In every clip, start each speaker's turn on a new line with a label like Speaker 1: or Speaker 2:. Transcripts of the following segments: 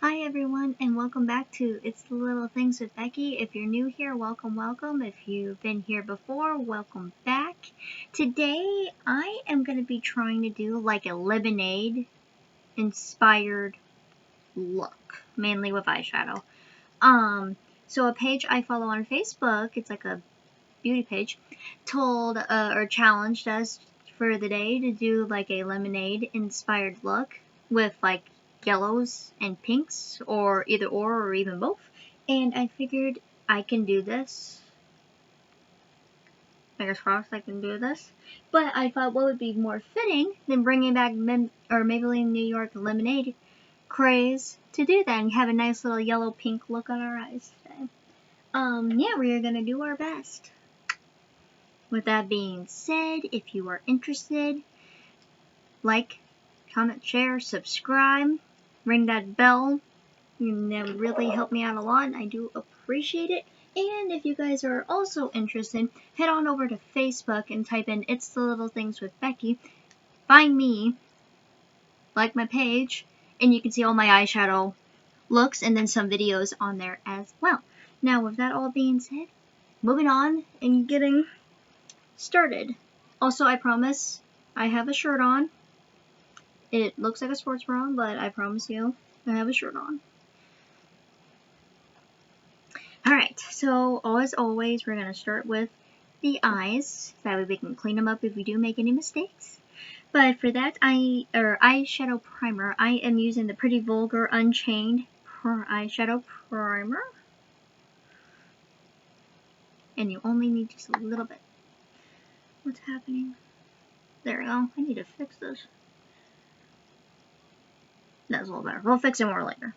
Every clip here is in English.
Speaker 1: Hi everyone, and welcome back to It's the Little Things with Becky. If you're new here, welcome, welcome. If you've been here before, welcome back. Today, I am going to be trying to do like a lemonade inspired look, mainly with eyeshadow. So a page I follow on Facebook, it's like a beauty page, or challenged us for the day to do like a lemonade inspired look with like yellows and pinks, or either or even both. And I figured I can do this. Fingers crossed I can do this. But I thought what would be more fitting than bringing back Maybelline New York Lemonade Craze to do that and have a nice little yellow pink look on our eyes today. Yeah, we are gonna do our best. With that being said, if you are interested, like, comment, share, subscribe, ring that bell. That would really help me out a lot. I do appreciate it. And if you guys are also interested, head on over to Facebook and type in It's the Little Things with Becky. Find me, like my page, and you can see all my eyeshadow looks and then some videos on there as well. Now, with that all being said, moving on and getting started. Also, I promise I have a shirt on. It looks like a sports bra, but I promise you I have a shirt on. Alright, so as always, we're going to start with the eyes. That way we can clean them up if we do make any mistakes. But for that eyeshadow primer, I am using the Pretty Vulgar Unchained eyeshadow primer. And you only need just a little bit. What's happening? There we go. I need to fix this. That's a little better. We'll fix it more later.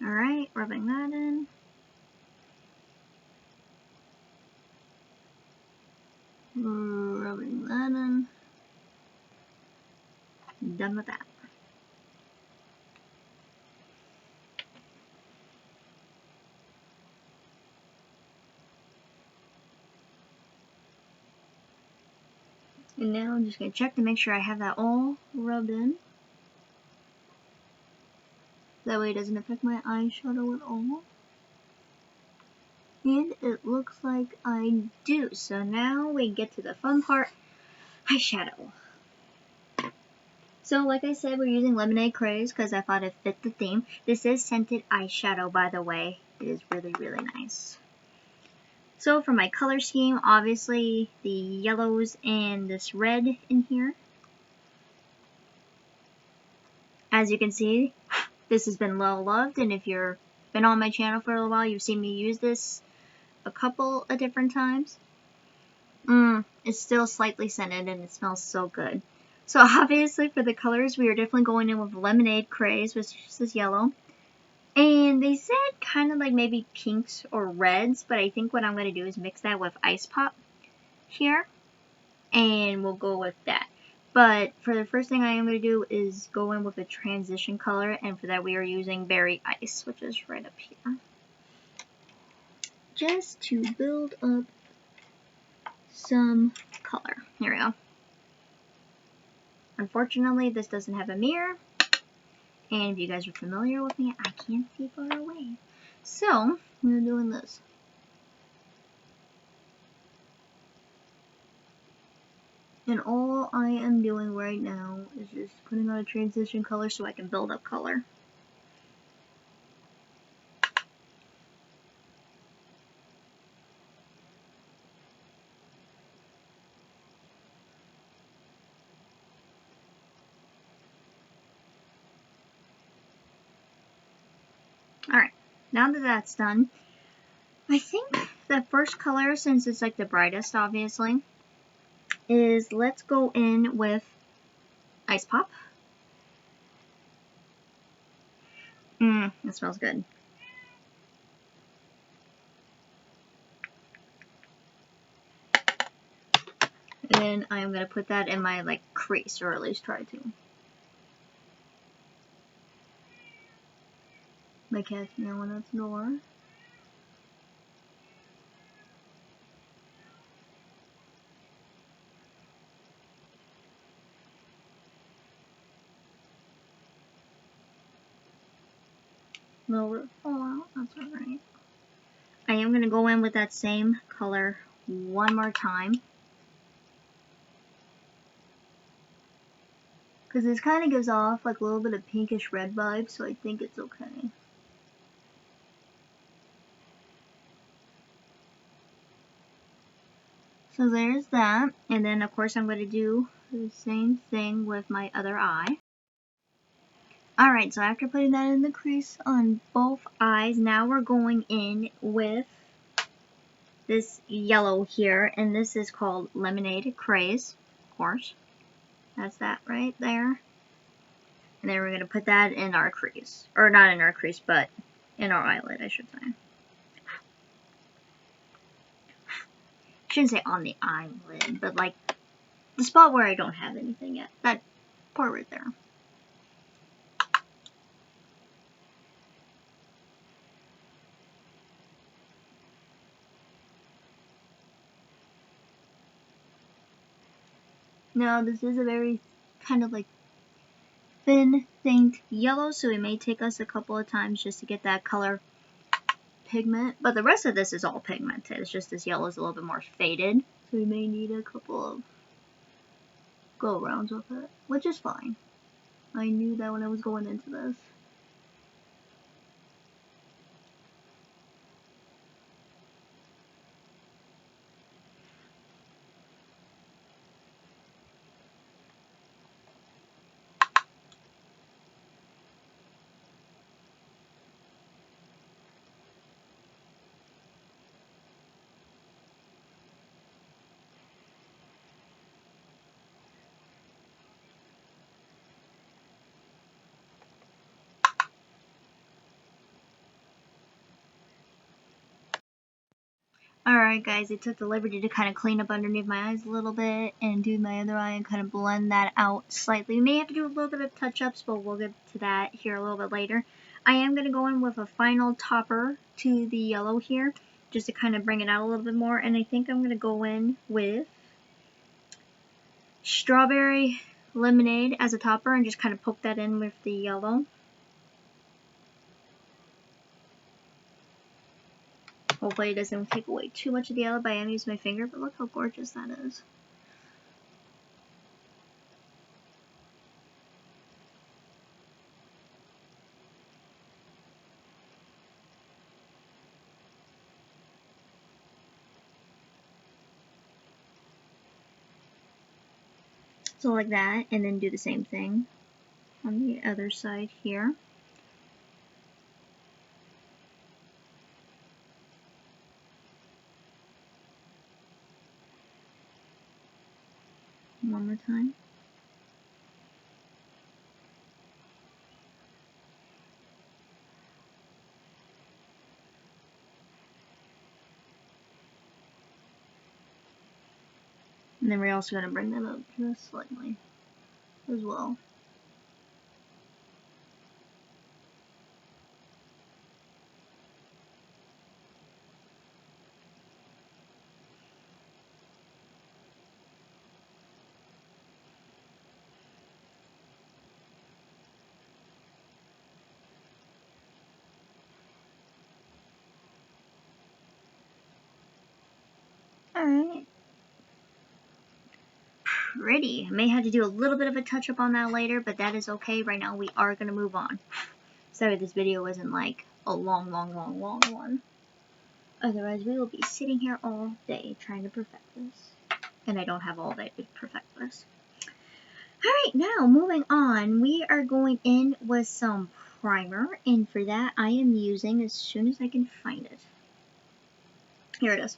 Speaker 1: Alright, rubbing that in. Rubbing that in. Done with that. And now I'm just going to check to make sure I have that all rubbed in. That way it doesn't affect my eyeshadow at all. And it looks like I do. So now we get to the fun part, eyeshadow. So like I said, we're using Lemonade Craze because I thought it fit the theme. This is scented eyeshadow, by the way. It is really, really nice. So for my color scheme, obviously the yellows and this red in here. As you can see, this has been well loved, and if you've been on my channel for a while, you've seen me use this a couple of different times. It's still slightly scented and it smells so good. So obviously for the colors, we are definitely going in with Lemonade Craze, which is this yellow. And they said kind of like maybe pinks or reds, but I think what I'm going to do is mix that with Ice Pop here. And we'll go with that. But for the first thing I am going to do is go in with a transition color. And for that we are using Berry Ice, which is right up here. Just to build up some color. Here we go. Unfortunately, this doesn't have a mirror. And if you guys are familiar with me, I can't see far away. So, we're doing this. And all I am doing right now is just putting on a transition color so I can build up color. Alright, now that that's done, I think the first color, since it's like the brightest obviously, is let's go in with Ice Pop. That smells good. And then I'm going to put that in my like crease, or at least try to. My cat's meowing at the door. Little bit fall out, that's alright. I am going to go in with that same color one more time. Because this kind of gives off like a little bit of pinkish red vibes, so I think it's okay. So there's that. And then of course I'm going to do the same thing with my other eye. Alright, so after putting that in the crease on both eyes, now we're going in with this yellow here, and this is called Lemonade Craze, of course. That's that right there. And then we're going to put that in our crease. Or not in our crease, but in our eyelid, I should say. I shouldn't say on the eyelid, but like the spot where I don't have anything yet. That part right there. Now this is a very kind of like thin, faint yellow, so it may take us a couple of times just to get that color pigment. But the rest of this is all pigmented. It's just this yellow is a little bit more faded, so we may need a couple of go arounds with it, which is fine. I knew that when I was going into this. Alright guys, I took the liberty to kind of clean up underneath my eyes a little bit and do my other eye and kind of blend that out slightly. We may have to do a little bit of touch-ups, but we'll get to that here a little bit later. I am going to go in with a final topper to the yellow here, just to kind of bring it out a little bit more. And I think I'm going to go in with Strawberry Lemonade as a topper and just kind of poke that in with the yellow. Hopefully it doesn't take away too much of the yellow, but I am using my finger, but look how gorgeous that is. So like that, and then do the same thing on the other side here. One more time. And then we're also going to bring that up just slightly as well. Alright. Pretty. I may have to do a little bit of a touch up on that later, but that is okay. Right now we are going to move on. Sorry this video wasn't like a long one. Otherwise we will be sitting here all day trying to perfect this. And I don't have all day to perfect this. Alright, now moving on. We are going in with some primer. And for that I am using, as soon as I can find it. Here it is.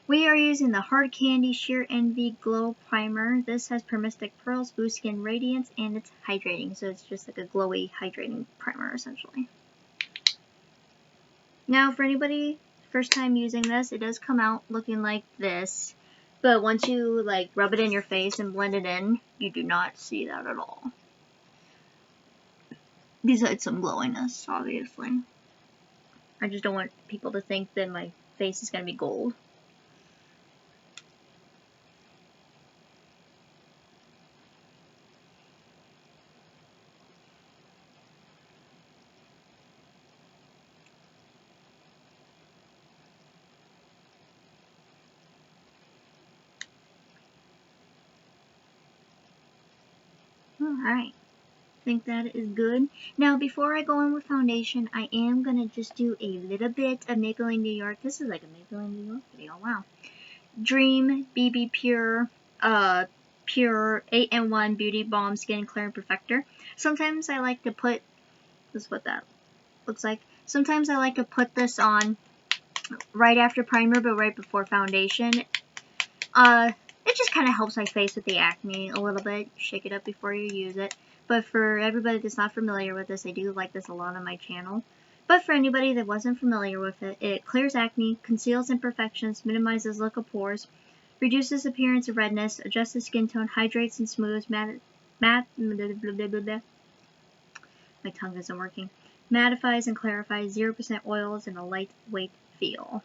Speaker 1: We are using the Hard Candy Sheer Envy Glow Primer. This has Permistic Pearls, Boost Skin Radiance, and it's hydrating. So it's just like a glowy hydrating primer essentially. Now for anybody first time using this, it does come out looking like this. But once you like rub it in your face and blend it in, you do not see that at all. Besides some glowiness, obviously. I just don't want people to think that my face is going to be gold. Alright. I think that is good. Now, before I go in with foundation, I am going to just do a little bit of Maybelline New York. This is like a Maybelline New York video. Wow. Dream BB Pure, Pure 8-in-1 Beauty Balm Skin Clear and Perfector. Sometimes I like to put, this is what that looks like. Sometimes I like to put this on right after primer, but right before foundation. It just kind of helps my face with the acne a little bit. Shake it up before you use it. But for everybody that's not familiar with this, I do like this a lot on my channel. But for anybody that wasn't familiar with it, it clears acne, conceals imperfections, minimizes look of pores, reduces appearance of redness, adjusts the skin tone, hydrates and smooths, my tongue isn't working, mattifies and clarifies, 0% oils, and a lightweight feel.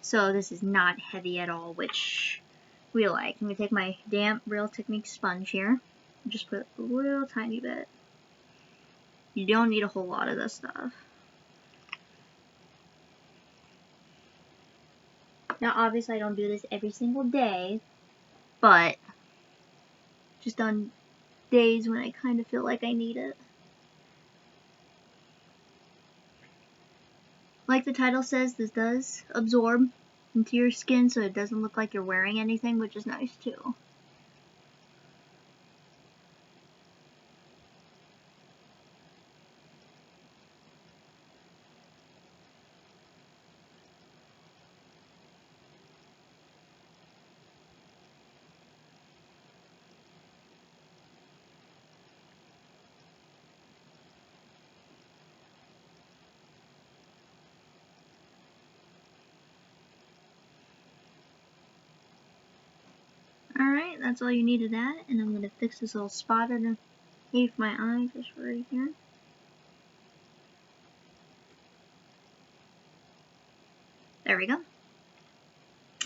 Speaker 1: So this is not heavy at all, which we like. I'm going to take my damp Real Technique sponge here. Just put a real tiny bit. You don't need a whole lot of this stuff. Now, obviously, I don't do this every single day, but just on days when I kind of feel like I need it. Like the title says, this does absorb into your skin, so it doesn't look like you're wearing anything, which is nice too. Alright, that's all you need of that, and I'm going to fix this little spot underneath my eye, just right here. There we go.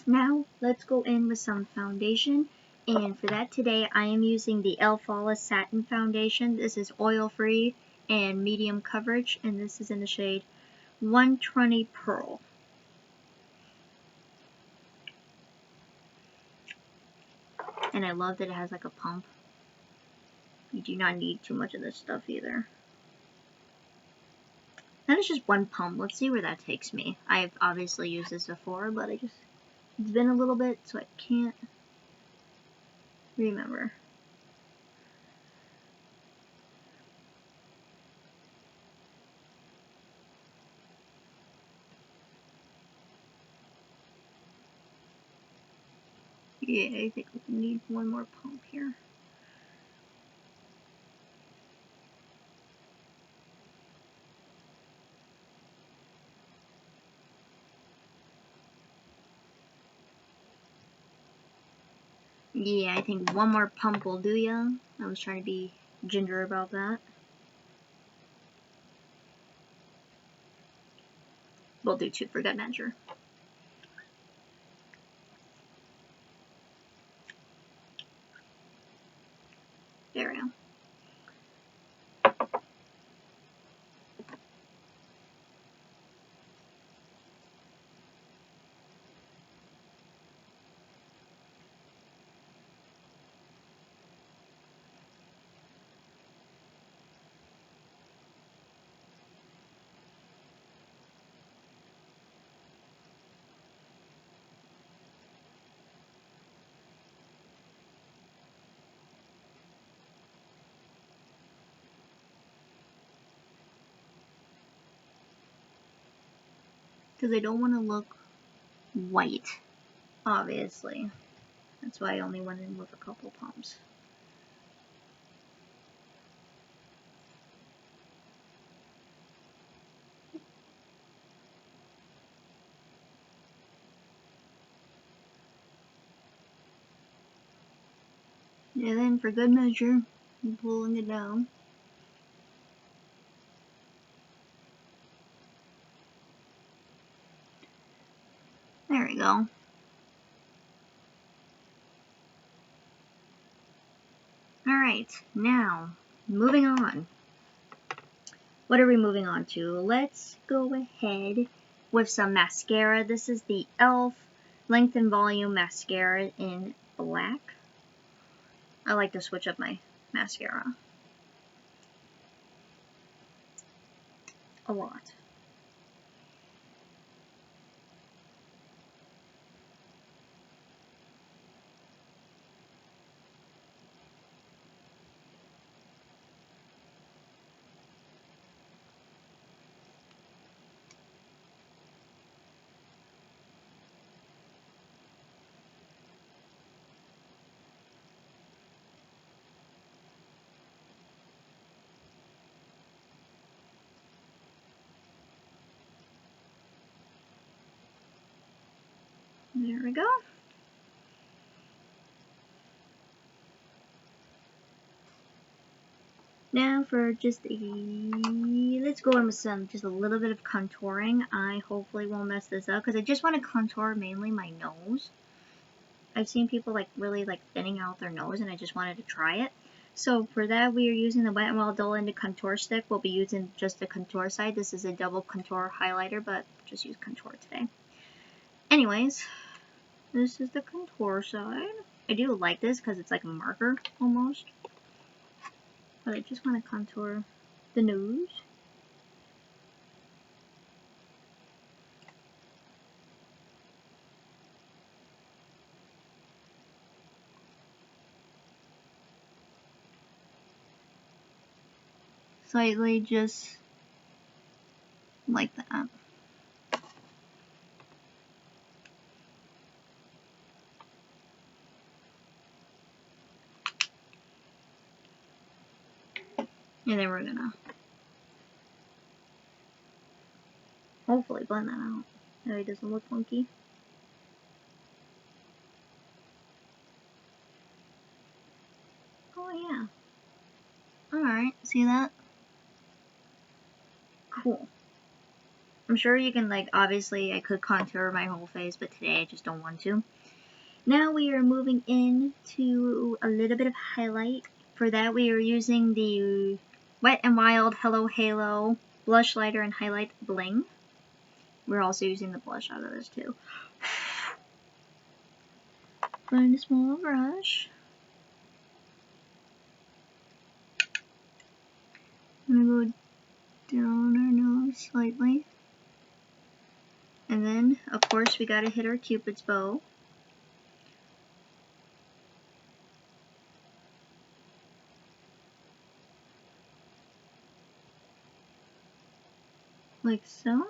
Speaker 1: Now, let's go in with some foundation, and for that today, I am using the e.l.f. Flawless Satin Foundation. This is oil-free and medium coverage, and this is in the shade 120 Pearl. And I love that it has like a pump. You do not need too much of this stuff either. That is just one pump. Let's see where that takes me. I've obviously used this before, but it's been a little bit, so I can't remember. Yeah, I think we need one more pump here. Yeah, I think one more pump will do ya. I was trying to be ginger about that. We'll do two for good measure. There we go. Because I don't want to look white, obviously. That's why I only went in with a couple pumps. And then for good measure, I'm pulling it down. There we go. Alright, now, moving on. What are we moving on to? Let's go ahead with some mascara. This is the e.l.f. Length and Volume Mascara in black. I like to switch up my mascara a lot. There we go. Now for just let's go in with just a little bit of contouring. I hopefully won't mess this up because I just want to contour mainly my nose. I've seen people like really like thinning out their nose and I just wanted to try it. So for that we are using the Wet n Wild Dull Ended Contour Stick. We'll be using just the contour side. This is a double contour highlighter, but just use contour today. Anyways, this is the contour side. I do like this because it's like a marker almost. But I just want to contour the nose. Slightly, just like that. And then we're gonna hopefully blend that out. That way it doesn't look funky. Oh yeah. Alright, see that? Cool. I'm sure you can like, obviously I could contour my whole face, but today I just don't want to. Now we are moving into a little bit of highlight. For that we are using the Wet n Wild Hello Halo Blush Lighter and Highlight Bling. We're also using the blush out of this too. Find a small brush. I'm gonna go down our nose slightly. And then, of course, we gotta hit our Cupid's bow. Like so.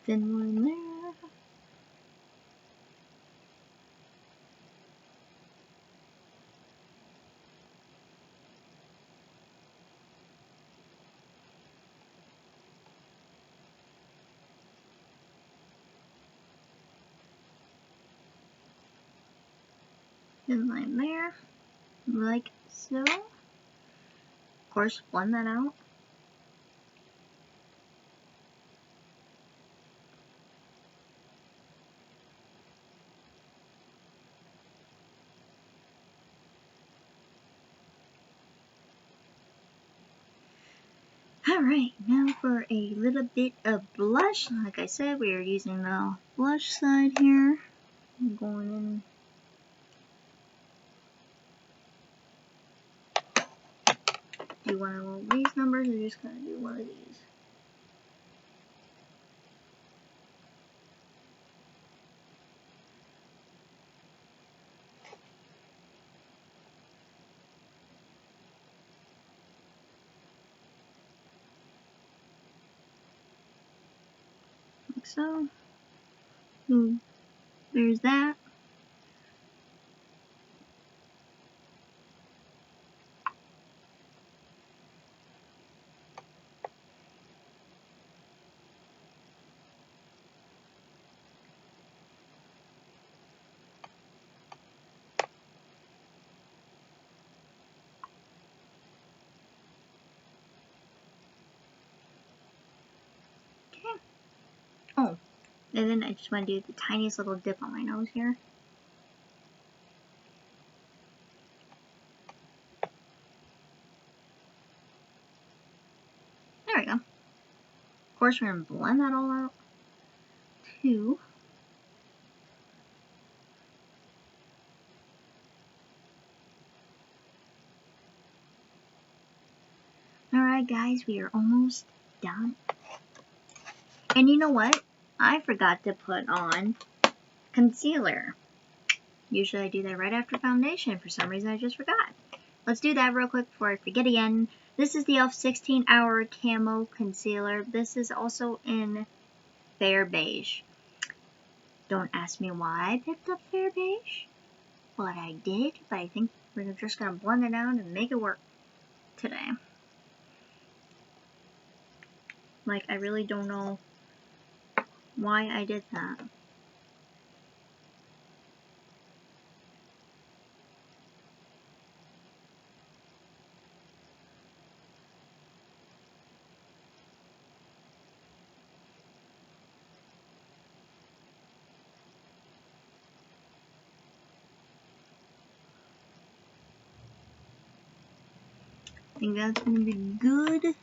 Speaker 1: Thin line there. Thin line there. Like so. Of course, blend that out. Alright, now for a little bit of blush. Like I said, we are using the blush side here. I'm going in. Do one of all these numbers or just gonna do one of these? Like so. Ooh, there's that. And then I just want to do the tiniest little dip on my nose here. There we go. Of course, we're going to blend that all out too. Alright guys, we are almost done. And you know what? I forgot to put on concealer. Usually I do that right after foundation. For some reason I just forgot. Let's do that real quick before I forget again. This is the e.l.f. 16-Hour Camo Concealer. This is also in Fair Beige. Don't ask me why I picked up Fair Beige. But I did. But I think we're just going to blend it out and make it work today. Like, I really don't know why I did that. I think that's going to be good.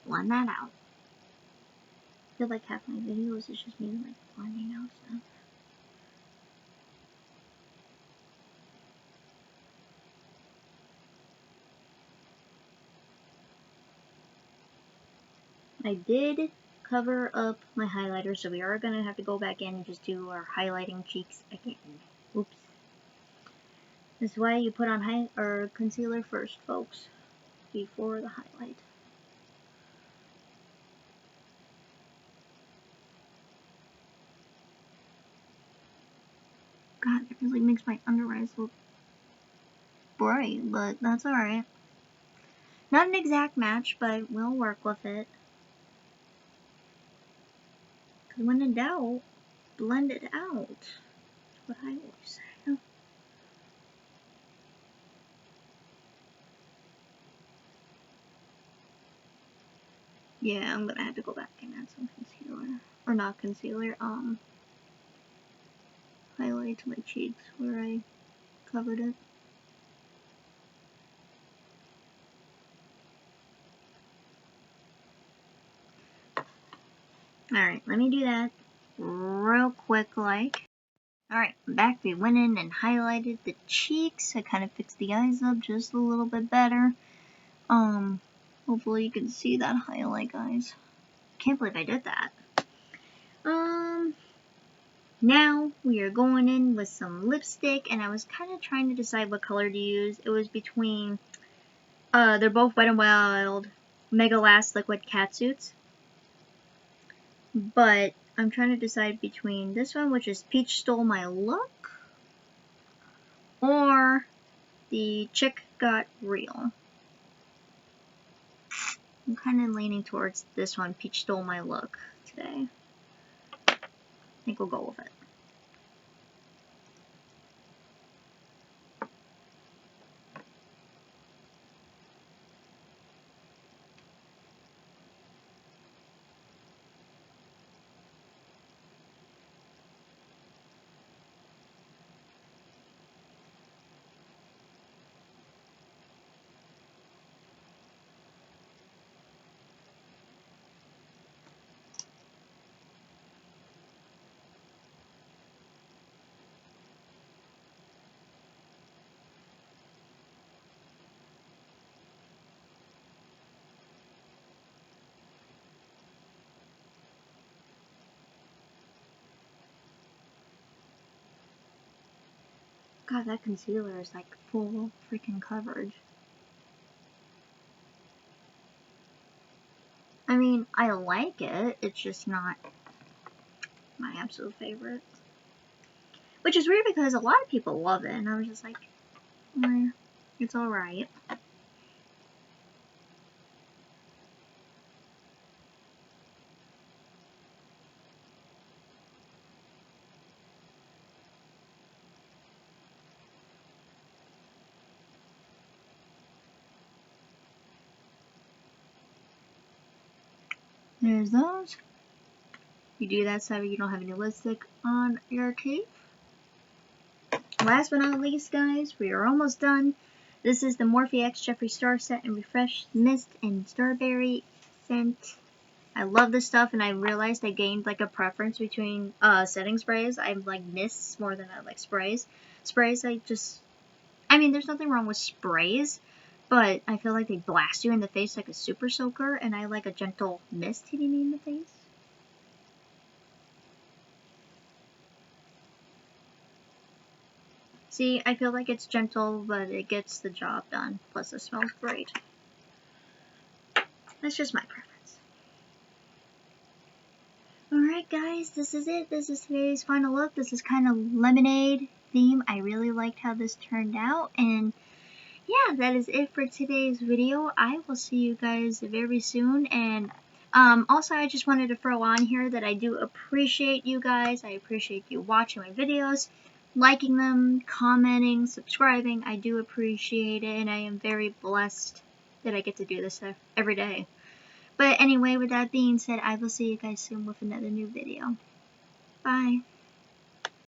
Speaker 1: Blend that out. I feel like half my videos is just me like blending out stuff. I did cover up my highlighter, so we are going to have to go back in and just do our highlighting cheeks again. Oops. This is why you put on concealer first, folks, before the highlight. God, that really makes my under eyes look bright, but that's alright. Not an exact match, but we'll work with it. Because when in doubt, blend it out. That's what I always say. Yeah, I'm gonna have to go back and add some concealer. Or not concealer, highlight to my cheeks where I covered it. Alright, let me do that real quick like. Alright, I'm back. We went in and highlighted the cheeks. I kind of fixed the eyes up just a little bit better. Hopefully you can see that highlight, guys. Can't believe I did that. Now we are going in with some lipstick, and I was kind of trying to decide what color to use. It was between, they're both Wet n Wild Mega Last Liquid Catsuits. But I'm trying to decide between this one, which is Peach Stole My Look, or the Chick Got Real. I'm kind of leaning towards this one, Peach Stole My Look, today. I think we'll go with it. God, that concealer is like full freaking coverage. I mean, I like it. It's just not my absolute favorite. Which is weird because a lot of people love it, and I was just like, it's alright. There's those. You do that so you don't have any lipstick on your cake. Last but not least, guys, we are almost done. This is the Morphe X Jeffree Star Set and Refresh Mist and Starberry scent. I love this stuff, and I realized I gained like a preference between setting sprays. I like mists more than I like sprays. Sprays, I mean, there's nothing wrong with sprays, but I feel like they blast you in the face like a super soaker, and I like a gentle mist hitting me in the face. See, I feel like it's gentle, but it gets the job done. Plus, it smells great. That's just my preference. Alright guys, this is it. This is today's final look. This is kind of lemonade theme. I really liked how this turned out. And yeah, that is it for today's video. I will see you guys very soon. And also, I just wanted to throw on here that I do appreciate you guys. I appreciate you watching my videos, liking them, commenting, subscribing. I do appreciate it. And I am very blessed that I get to do this every day. But anyway, with that being said, I will see you guys soon with another new video. Bye.